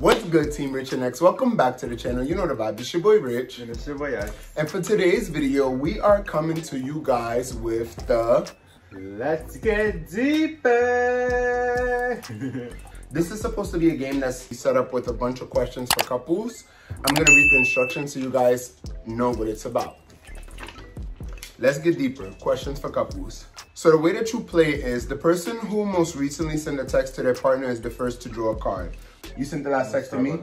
What's good, Team Rich and X? Welcome back to the channel. You know the vibe. It's your boy Rich. And it's your boy X. And for today's video, we are coming to you guys with the Let's Get Deeper. This is supposed to be a game that's set up with a bunch of questions for couples. I'm gonna read the instructions so you guys know what it's about. Let's get deeper. Questions for couples. So the way that you play is the person who most recently sent a text to their partner is the first to draw a card. You sent the last text to me?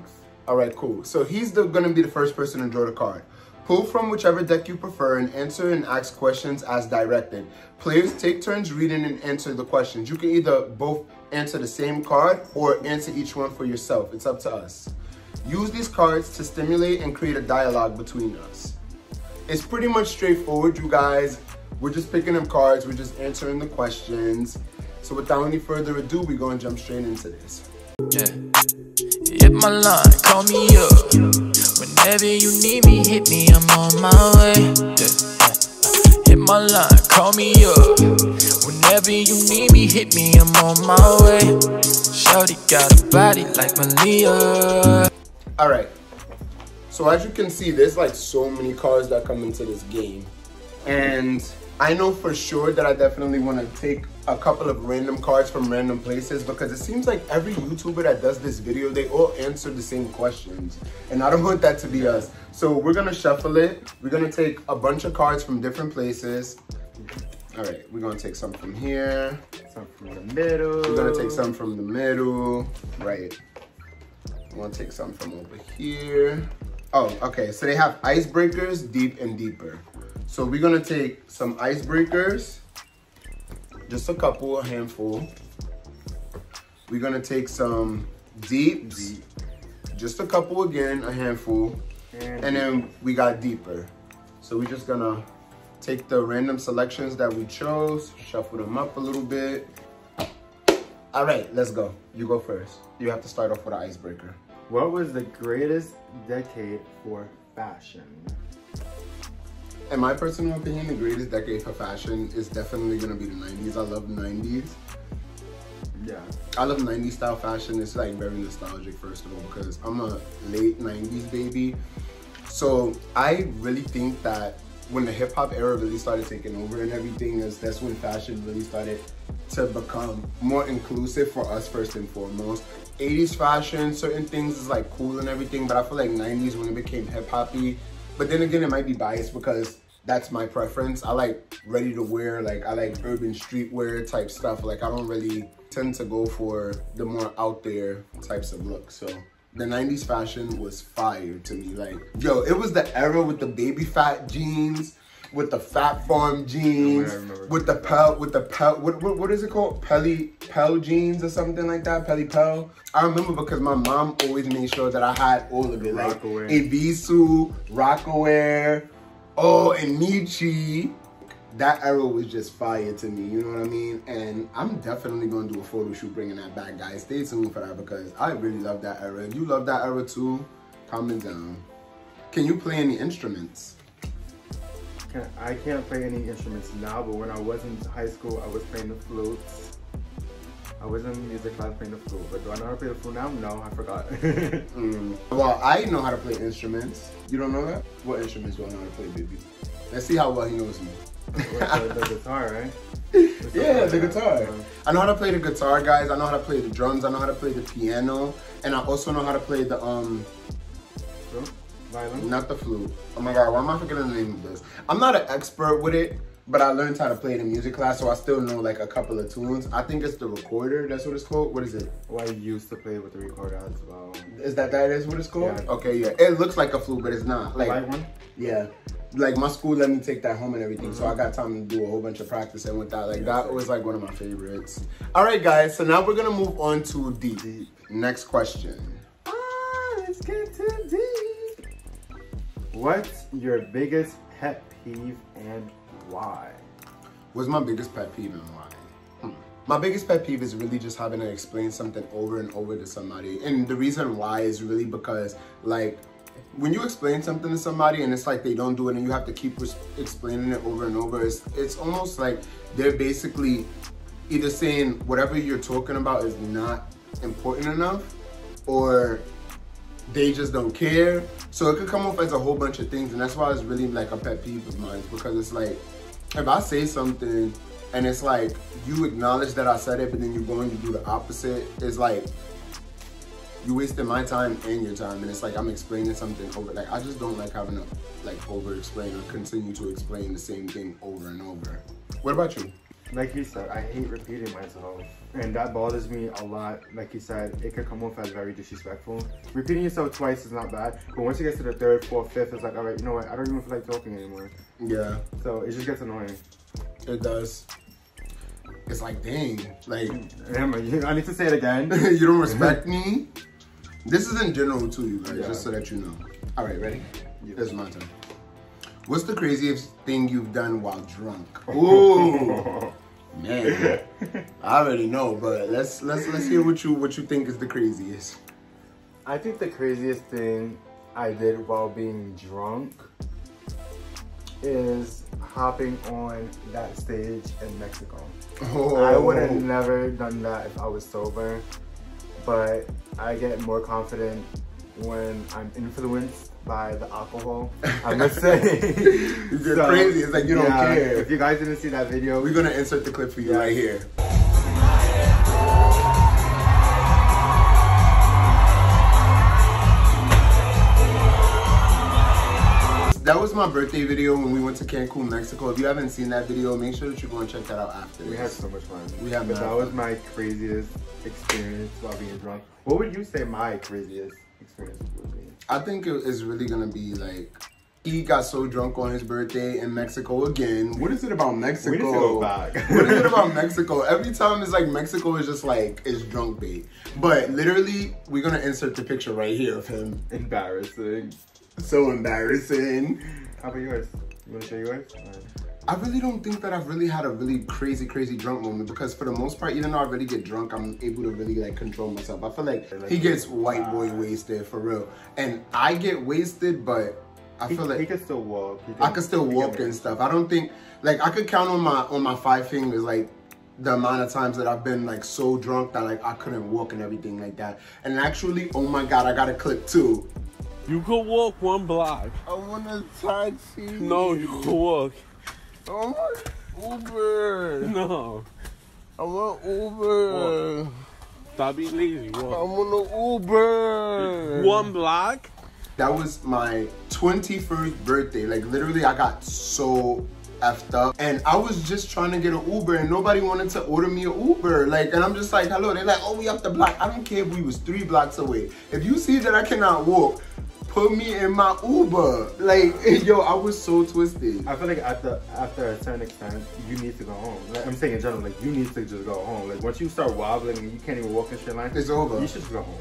All right, cool. So he's gonna be the first person to draw the card. Pull from whichever deck you prefer and answer and ask questions as directed. Players take turns reading and answer the questions. You can either both answer the same card or answer each one for yourself. It's up to us. Use these cards to stimulate and create a dialogue between us. It's pretty much straightforward, you guys. We're just picking up cards. We're just answering the questions. So without any further ado, we're going to jump straight into this. Yeah. Hit my line, call me up. Whenever you need me, hit me, I'm on my way. Yeah. Hit my line, call me up. Whenever you need me, hit me, I'm on my way. Shawty got a body like Malia. All right. So as you can see, there's like so many cards that come into this game. And I know for sure that I definitely want to take a couple of random cards from random places because it seems like every YouTuber that does this video, they all answer the same questions. And I don't want that to be us. So we're going to shuffle it. We're going to take a bunch of cards from different places. All right, we're going to take some from here. Some from the middle. We're going to take some from the middle. Right. We're going to take some from over here. Oh, okay. So they have icebreakers, deep, and deeper. So we're gonna take some icebreakers, just a couple, a handful. We're gonna take some deeps, just a couple again, a handful. And then we got deeper. So we're just gonna take the random selections that we chose, shuffle them up a little bit. All right, let's go. You go first. You have to start off with an icebreaker. What was the greatest decade for fashion? In my personal opinion, the greatest decade for fashion is definitely gonna be the 90s. I love 90s. Yeah. I love 90s style fashion. It's like very nostalgic, first of all, because I'm a late 90s baby. So I really think that when the hip hop era really started taking over and everything, that's when fashion really started to become more inclusive for us first and foremost. 80s fashion, certain things is like cool and everything, but I feel like 90s when it became hip hoppy. But then again, it might be biased because that's my preference. I like ready to wear, like I like urban streetwear type stuff. Like I don't really tend to go for the more out there types of looks. So the 90s fashion was fire to me. Like, yo, it was the era with the baby fat jeans, with the Fat Farm jeans, with the what is it called? Pel jeans or something like that, Pel. I remember because my mom always made sure that I had all of it, like Ebisu, Rockaware, oh, and Nietzsche. That era was just fire to me, you know what I mean? And I'm definitely gonna do a photo shoot bringing that back, guys. Stay tuned for that because I really love that era. If you love that era too, comment down. Can you play any instruments? I can't play any instruments now, but when I was in high school, I was playing the flutes. I was in music class playing the flute, but do I know how to play the flute now? No, I forgot. Well, I know how to play instruments. You don't know that? What instruments do I know how to play, baby? Let's see how well he knows me. the guitar, right? Yeah, the guitar. I know how to play the guitar, guys. I know how to play the drums. I know how to play the piano. And I also know how to play the, violin? Not the flute. Oh my God, why am I forgetting the name of this? I'm not an expert with it, but I learned how to play it in music class, so I still know like a couple of tunes. I think it's the recorder, that's what it's called. What is it? Well, I used to play with the recorder as well. Is that is what it's called? Yeah. Okay, yeah. It looks like a flute, but it's not. Like one? Yeah. Like my school let me take that home and everything, so I got time to do a whole bunch of practicing with that. Like that was like one of my favorites. All right, guys, so now we're gonna move on to deep. Next question. Let's get too deep. What's your biggest pet peeve and why? What's my biggest pet peeve and why? My biggest pet peeve is really just having to explain something over and over to somebody. And the reason why is really because, like, when you explain something to somebody and it's like they don't do it and you have to keep explaining it over and over, it's almost like they're basically either saying whatever you're talking about is not important enough, or they just don't care. So it could come off as a whole bunch of things, and that's why it's really like a pet peeve of mine, because it's like, if I say something and it's like, you acknowledge that I said it, but then you go and you do the opposite, it's like, you wasted my time and your time, and it's like I'm explaining something over. Like, I just don't like having to like over explain or continue to explain the same thing over and over. What about you? Like you said, I hate repeating myself, and that bothers me a lot. Like you said, it could come off as very disrespectful. Repeating yourself twice is not bad, but once you get to the third, fourth, fifth, it's like, all right, you know what? I don't even feel like talking anymore. Yeah. So it just gets annoying. It does. It's like, dang, like, I need to say it again. you don't respect me. This is in general too, you guys, just so that you know. All right, ready? Yes. This is my turn. What's the craziest thing you've done while drunk? Ooh, man, I already know, but let's hear what you think is the craziest. I think the craziest thing I did while being drunk is hopping on that stage in Mexico. Oh. I would have never done that if I was sober, but I get more confident when I'm influenced by the alcohol, I must say. You're crazy, it's like you don't care. If you guys didn't see that video, we're gonna insert the clip for you right here. That was my birthday video when we went to Cancun, Mexico. If you haven't seen that video, make sure that you go and check that out after. We had so much fun. But that was my craziest experience while being drunk. What would you say my craziest experience would be? I think it is really gonna be like, he got so drunk on his birthday in Mexico again. What is it about Mexico? We need to go back. What is it about Mexico? Every time it's like Mexico is just like, it's drunk bait. But literally, we're gonna insert the picture right here of him. Embarrassing. So embarrassing. How about yours? You wanna share yours? I really don't think that I've really had a really crazy drunk moment, because for the most part, even though I really get drunk, I'm able to really like control myself. I feel like he gets white boy wasted for real. And I get wasted, but I feel like he can still walk. I could still walk and stuff. I don't think, like, I could count on my 5 fingers, like, the amount of times that I've been like so drunk that like I couldn't walk and everything like that. And actually, oh my God, I got a clip too. You could walk 1 block. I want a taxi. No, you could walk. I want Uber. No. I want Uber. Walk. Stop being lazy. Walk. I want an Uber. 1 block? That was my 21st birthday. Like, literally, I got so effed up. And I was just trying to get an Uber, and nobody wanted to order me an Uber. Like, and I'm just like, hello. They're like, oh, we up the block. I don't care if we was 3 blocks away. If you see that I cannot walk, put me in my Uber. Like, yo, I was so twisted. I feel like after a certain extent, you need to go home. Like, I'm saying in general, like, you need to just go home. Like, once you start wobbling and you can't even walk in straight line, it's over. You should just go home.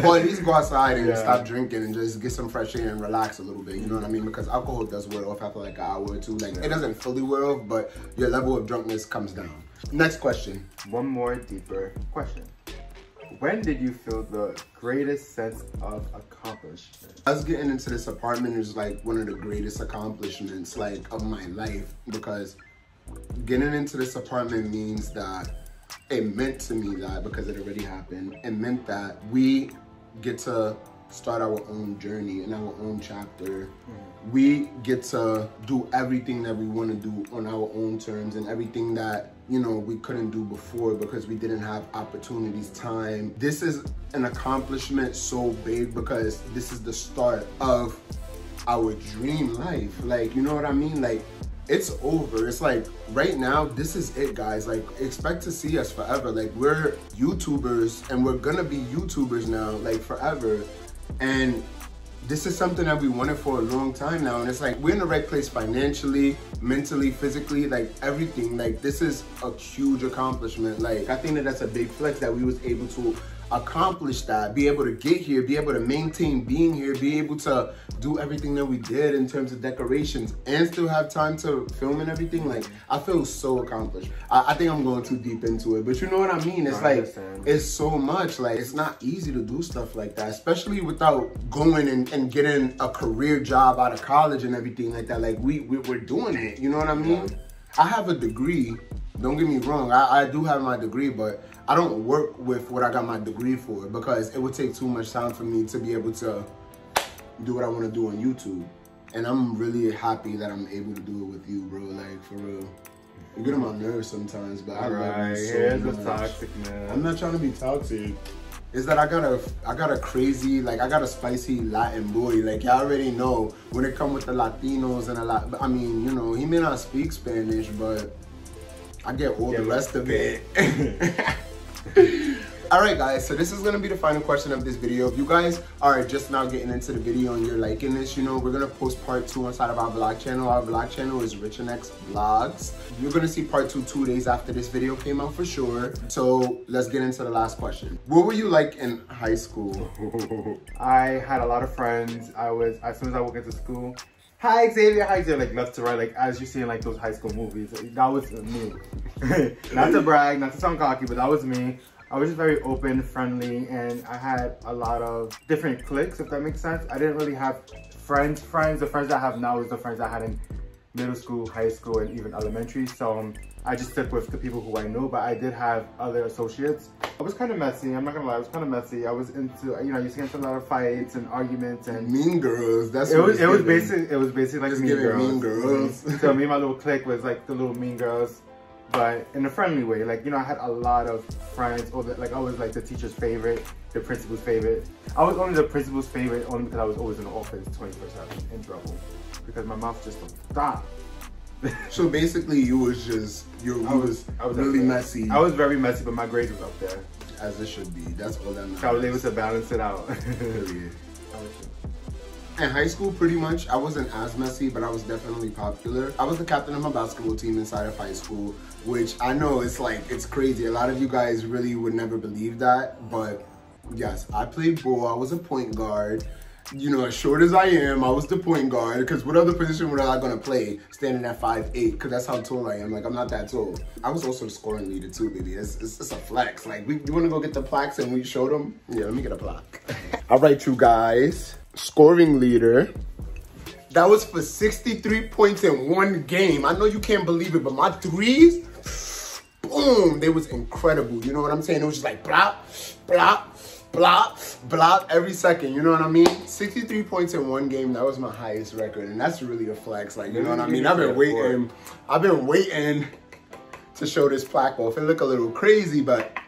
Or at least go outside and stop drinking and just get some fresh air and relax a little bit. You know what I mean? Because alcohol does wear off after like an hour or two. Like, it doesn't fully wear off, but your level of drunkenness comes down. Next question. One more deeper question. When did you feel the greatest sense of accomplishment? Us getting into this apartment is like one of the greatest accomplishments like of my life, because getting into this apartment means that it meant to me that, because it already happened, it meant that we get to start our own journey and our own chapter. We get to do everything that we want to do on our own terms, and everything that, you know, we couldn't do before because we didn't have opportunities, time. This is an accomplishment so big because this is the start of our dream life. Like, you know what I mean? Like, it's over. It's like, right now, this is it, guys. Like, expect to see us forever. Like, we're YouTubers, and we're gonna be YouTubers now, like, forever. And this is something that we wanted for a long time now, and it's like, we're in the right place financially, mentally, physically, like everything. Like, this is a huge accomplishment. Like, I think that that's a big flex that we was able to accomplish that, be able to get here, be able to maintain being here, be able to do everything that we did in terms of decorations, and still have time to film and everything. Like, I feel so accomplished. I think I'm going too deep into it, but you know what I mean? It's like, it's so much. Like, it's not easy to do stuff like that, especially without going and getting a career job out of college and everything like that. Like, we're doing it, you know what I mean? I have a degree, don't get me wrong, I do have my degree, but I don't work with what I got my degree for, because it would take too much time for me to be able to do what I want to do on YouTube. And I'm really happy that I'm able to do it with you, bro. Like, for real. You get on my nerves sometimes, but I love you so much. Toxic, man. I'm not trying to be toxic. It's that I got a crazy, like, I got a spicy Latin boy. Like, y'all already know when it come with the Latinos and a lot. I mean, you know, he may not speak Spanish, but I get all the rest of it. Alright guys, so this is going to be the final question of this video. If you guys are just now getting into the video and you're liking this, you know, we're going to post part 2 inside of our vlog channel. Our vlog channel is RICHNX.BIZ. You're going to see part 2 2 days after this video came out for sure. So let's get into the last question. What were you like in high school? I had a lot of friends. As soon as I walked into school, hi Xavier, hi Xavier, like left to right, like as you see in like those high school movies. That was me. Not to brag, not to sound cocky, but that was me. I was just very open, friendly, and I had a lot of different cliques, if that makes sense. I didn't really have friends. The friends I have now is the friends I had in middle school, high school, and even elementary. So I just stick with the people who I know, but I did have other associates. I was kind of messy, I'm not gonna lie, I was kind of messy. I was into, you know, you used to get into a lot of fights and arguments and Mean Girls. That's it what was basically like just Mean Girls. So me and my little clique was like the little Mean Girls, but in a friendly way. Like, you know, I had a lot of friends, or like I was like the teacher's favorite, the principal's favorite. I was only the principal's favorite only because I was always in the office 24/7 in trouble because my mouth just don't stop. So basically, you was just I was really messy. I was very messy, but my grades was up there, as it should be. That's all that matters. so I was able to balance it out. Period. In high school, pretty much, I wasn't as messy, but I was definitely popular. I was the captain of my basketball team inside of high school, which I know it's crazy. A lot of you guys really would never believe that, but yes, I played ball. I was a point guard. You know, as short as I am, I was the point guard, because what other position was I gonna play standing at 5'8", because that's how tall I am. Like, I'm not that tall. I was also the scoring leader too, baby. It's a flex. Like, you wanna go get the plaques and we show them? Yeah, let me get a plaque. All right, you guys. Scoring leader. That was for 63 points in one game. I know you can't believe it, but my threes, boom, they was incredible. You know what I'm saying? It was just like blop, blop, blop, blop every second. You know what I mean? 63 points in one game. That was my highest record, and that's really a flex. Like, you know what I mean? I've been waiting to show this plaque off. It look a little crazy, but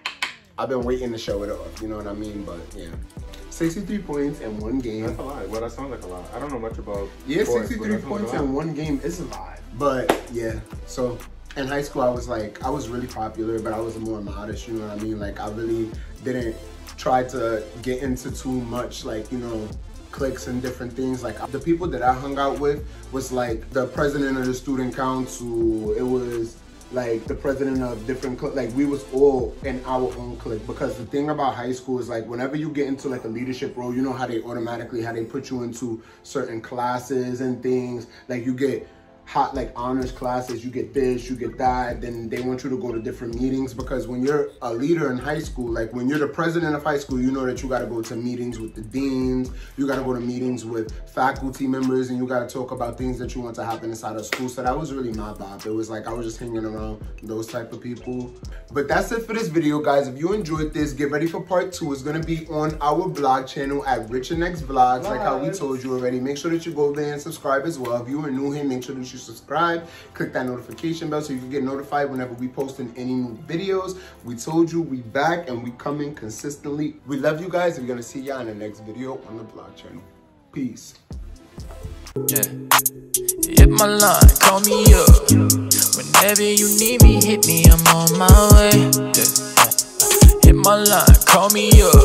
I've been waiting to show it off. You know what I mean? But yeah. 63 points in one game. That's a lot. Well, that sounds like a lot. I don't know much about sports, 63 but points in one game is a lot. But yeah, so in high school, I was really popular, but I was more modest, you know what I mean? Like, I really didn't try to get into too much, like, you know, cliques and different things. Like, the people that I hung out with was like the president of the student council. It was like the president of different like we was all in our own clique, because the thing about high school is like whenever you get into like a leadership role, you know how they put you into certain classes and things. Like, you get hot like honors classes, you get this, you get that, then they want you to go to different meetings, because when you're a leader in high school, like when you're the president of high school, you know that you got to go to meetings with the deans, you got to go to meetings with faculty members, and you got to talk about things that you want to happen inside of school. So that was really my vibe. It was like I was just hanging around those type of people. But that's it for this video, guys. If you enjoyed this, get ready for part 2. It's going to be on our vlog channel at RICHNX.BIZ, like how we told you already. Make sure that you go there and subscribe as well. If you are new here, make sure that you subscribe, click that notification bell so you can get notified whenever we post in any new videos. We told you we back and we coming consistently. We love you guys, and we're gonna see y'all in the next video on the vlog channel. Peace. Yeah. Hit my line, call me up. Whenever you need me, hit me, I'm on my way. Yeah. Hit my line, call me up.